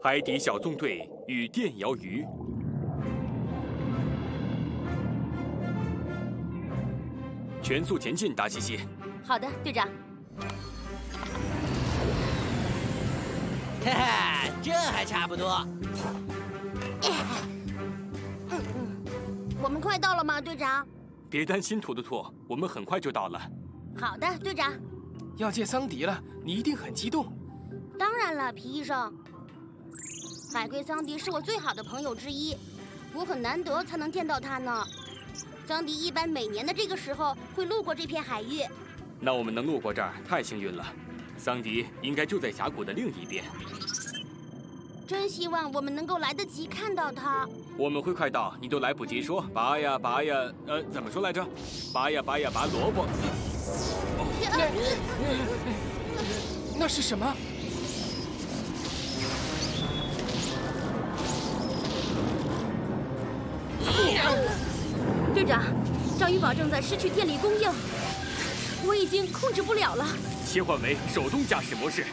海底小纵队与电鳐鱼。全速前进，达西西。好的，队长。哈哈，这还差不多。我们快到了吗，队长？别担心，图图图，我们很快就到了。好的，队长。要见桑迪了，你一定很激动。当然了，皮医生。海龟桑迪是我最好的朋友之一，我很难得才能见到他呢。桑迪一般每年的这个时候会路过这片海域。那我们能路过这儿，太幸运了。桑迪应该就在峡谷的另一边。真希望我们能够来得及看到他。我们会快到，你都来不及说拔呀拔呀，怎么说来着？拔呀拔呀拔萝卜。那是什么？队长，章鱼堡正在失去电力供应，我已经控制不了了。切换为手动驾驶模式。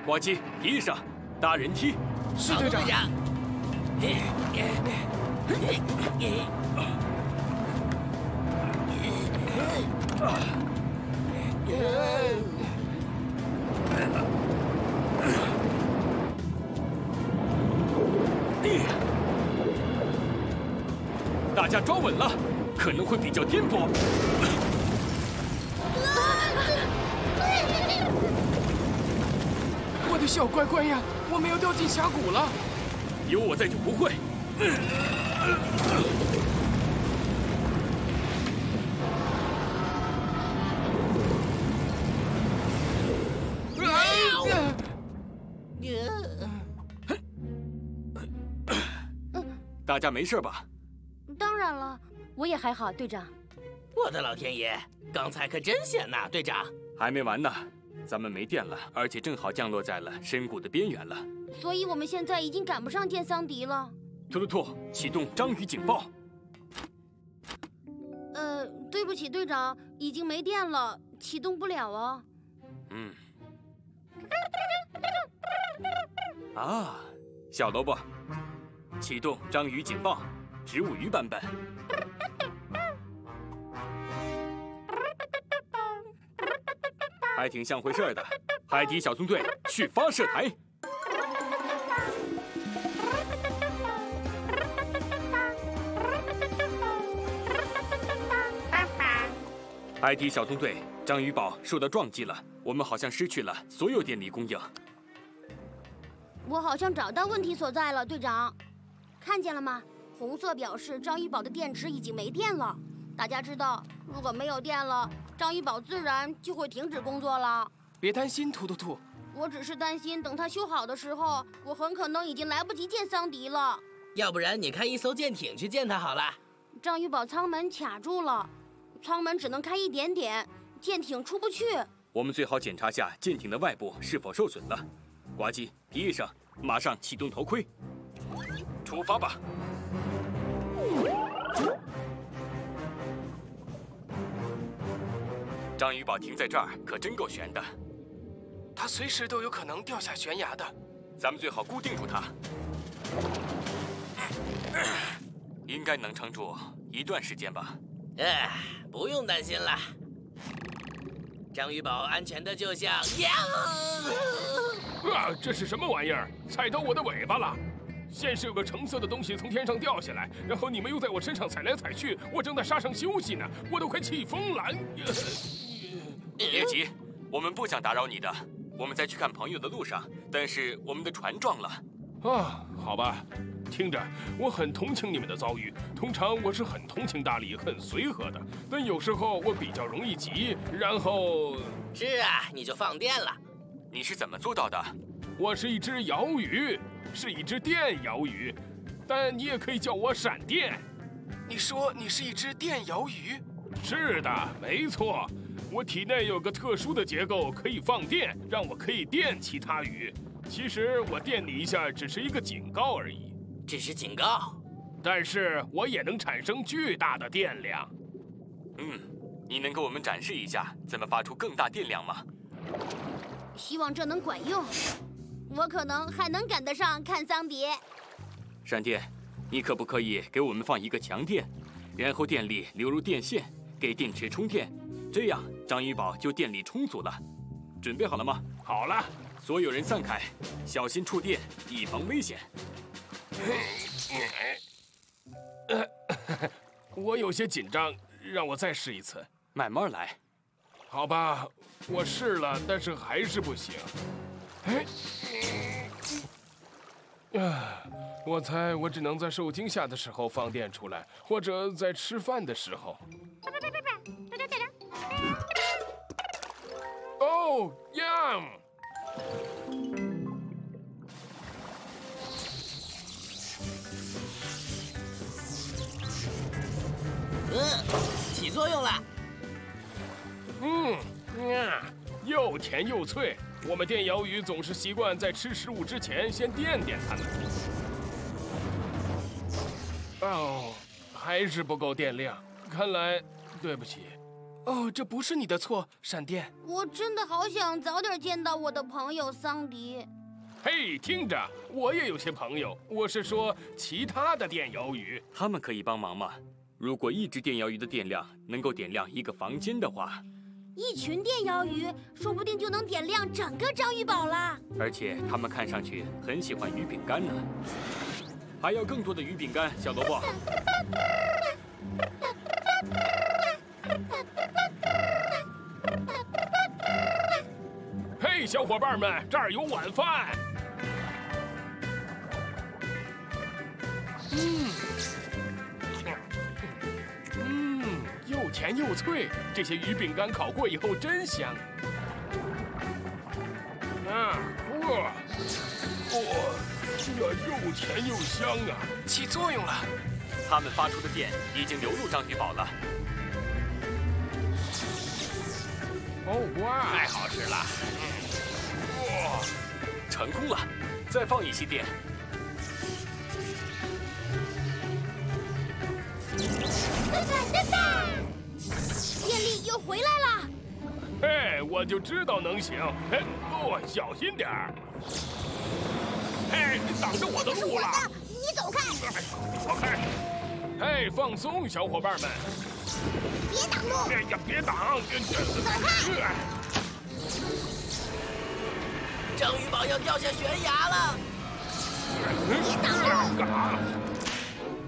呱唧，皮上大人梯。是队长。大家抓稳了，可能会比较颠簸。我的小乖乖呀，我们要掉进峡谷了。有我在就不会。大家没事吧？当然了，我也还好，队长。我的老天爷，刚才可真险呐，队长。还没完呢，咱们没电了，而且正好降落在了深谷的边缘了。所以我们现在已经赶不上见桑迪了。图图图，启动章鱼警报。对不起，队长，已经没电了，启动不了哦。啊，小萝卜，启动章鱼警报，植物鱼版本。还挺像回事的。海底小纵队去发射台。海底小纵队，章鱼堡受到撞击了，我们好像失去了所有电力供应。我好像找到问题所在了，队长。看见了吗？红色表示章鱼堡的电池已经没电了。大家知道，如果没有电了，章鱼堡自然就会停止工作了。别担心，图图图。我只是担心，等它修好的时候，我很可能已经来不及见桑迪了。要不然你开一艘舰艇去见他好了。章鱼堡舱门卡住了，舱门只能开一点点，舰艇出不去。我们最好检查下舰艇的外部是否受损了。呱唧，皮医生，马上启动头盔，出发吧。章鱼堡停在这儿可真够悬的，它随时都有可能掉下悬崖的。咱们最好固定住它，应该能撑住一段时间吧。不用担心了，章鱼堡安全的就像呀！这是什么玩意儿？踩到我的尾巴了！先是有个橙色的东西从天上掉下来，然后你们又在我身上踩来踩去，我正在沙上休息呢，我都快气疯了。别急，我们不想打扰你的。我们在去看朋友的路上，但是我们的船撞了。好吧，听着，我很同情你们的遭遇。通常我是很通情达理、很随和的，但有时候我比较容易急，然后……是啊，你就放电了。你是怎么做到的？我是一只鳐鱼，是一只电鳐鱼，但你也可以叫我闪电。你说你是一只电鳐鱼？是的，没错。我体内有个特殊的结构，可以放电，让我可以电其他鱼。其实我电你一下只是一个警告而已，只是警告，但是我也能产生巨大的电量。你能给我们展示一下怎么发出更大电量吗？希望这能管用。我可能还能赶得上看桑迪。闪电，你可不可以给我们放一个强电，然后电力流入电线，给电池充电，这样章鱼堡就电力充足了。准备好了吗？好了，所有人散开，小心触电，以防危险。我有些紧张，让我再试一次。慢慢来。好吧，我试了，但是还是不行。我猜我只能在受惊吓的时候放电出来，或者在吃饭的时候。哦，yum！起作用了。又甜又脆。我们电鳐鱼总是习惯在吃食物之前先电它们。哦，还是不够电量，看来对不起。哦，这不是你的错，闪电。我真的好想早点见到我的朋友桑迪。嘿，听着，我也有些朋友，我是说其他的电鳐鱼。他们可以帮忙吗？如果一只电鳐鱼的电量能够点亮一个房间的话，一群电鳐鱼说不定就能点亮整个章鱼堡啦。而且他们看上去很喜欢鱼饼干呢。还要更多的鱼饼干，小萝卜。嘿，小伙伴们，这儿有晚饭。又甜又脆，这些鱼饼干烤过以后真香。这又甜又香啊！起作用了。它们发出的电已经流入章鱼堡了。哦哇，太好吃了！哇，成功了！再放一些电。电力又回来了。嘿，我就知道能行。小心点儿。嘿，你挡着我的路了。你走开！走开！嘿，放松，小伙伴们。别挡路！哎呀，别挡！走开！章鱼堡要掉下悬崖了！别挡路！干嘛？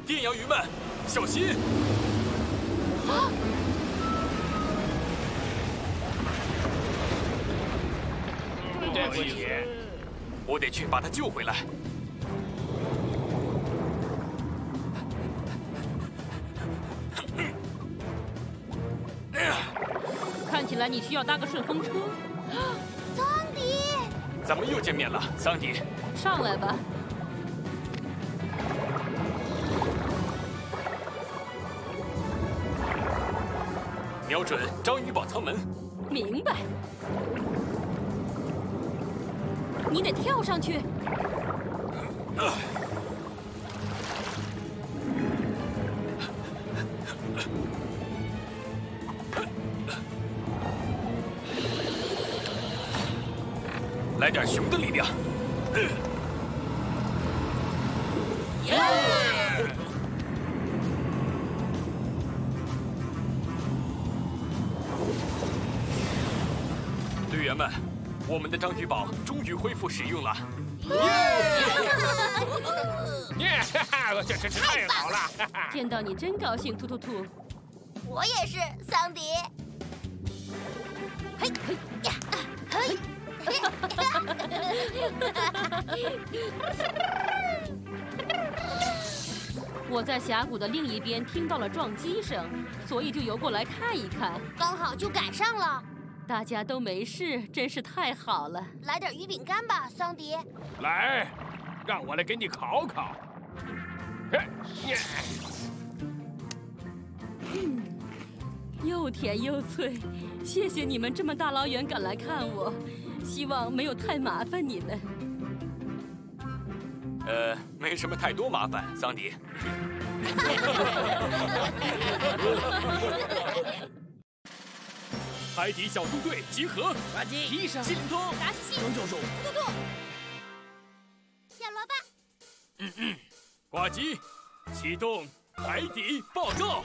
电鳐鱼们，小心！对不起，我得去把它救回来。看起来你需要搭个顺风车。桑迪，咱们又见面了，桑迪。上来吧。瞄准章鱼堡舱门。明白。你得跳上去。来点熊的力量。队员们，我们的章鱼堡终于恢复使用了。耶！这真是太好了！见到你真高兴，兔兔兔。我也是，桑迪。嘿嘿呀，嘿。我在峡谷的另一边听到了撞击声，所以就游过来看一看，刚好就赶上了。大家都没事，真是太好了。来点鱼饼干吧，桑迪。来，让我来给你烤烤。嘿，又甜又脆，谢谢你们这么大老远赶来看我，希望没有太麻烦你们。没什么太多麻烦，桑迪。海底小纵队集合！呱唧，医生，西灵通，达西，张教授，嘟嘟，小萝卜，呱唧，启动海底报告！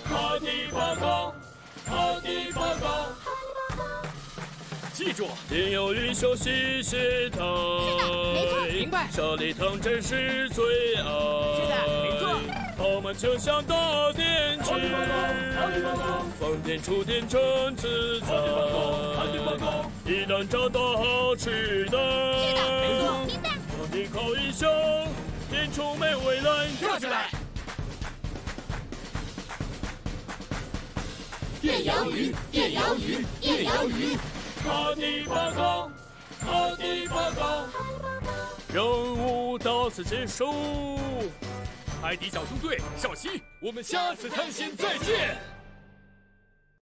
海底报告，海底报告。记住，电有云消息协台。没错，明白。沙礼堂真是最爱。是的，没错。炮们就像大电池，放电触电真自在。一旦找到好吃的，是的，没错，明白。放电靠一响，电充没未来。跳起来！电摇鱼，电摇鱼，电摇鱼。海底报告，海底报告，任务到此结束。海底小纵队，少熙，我们下次探险再见。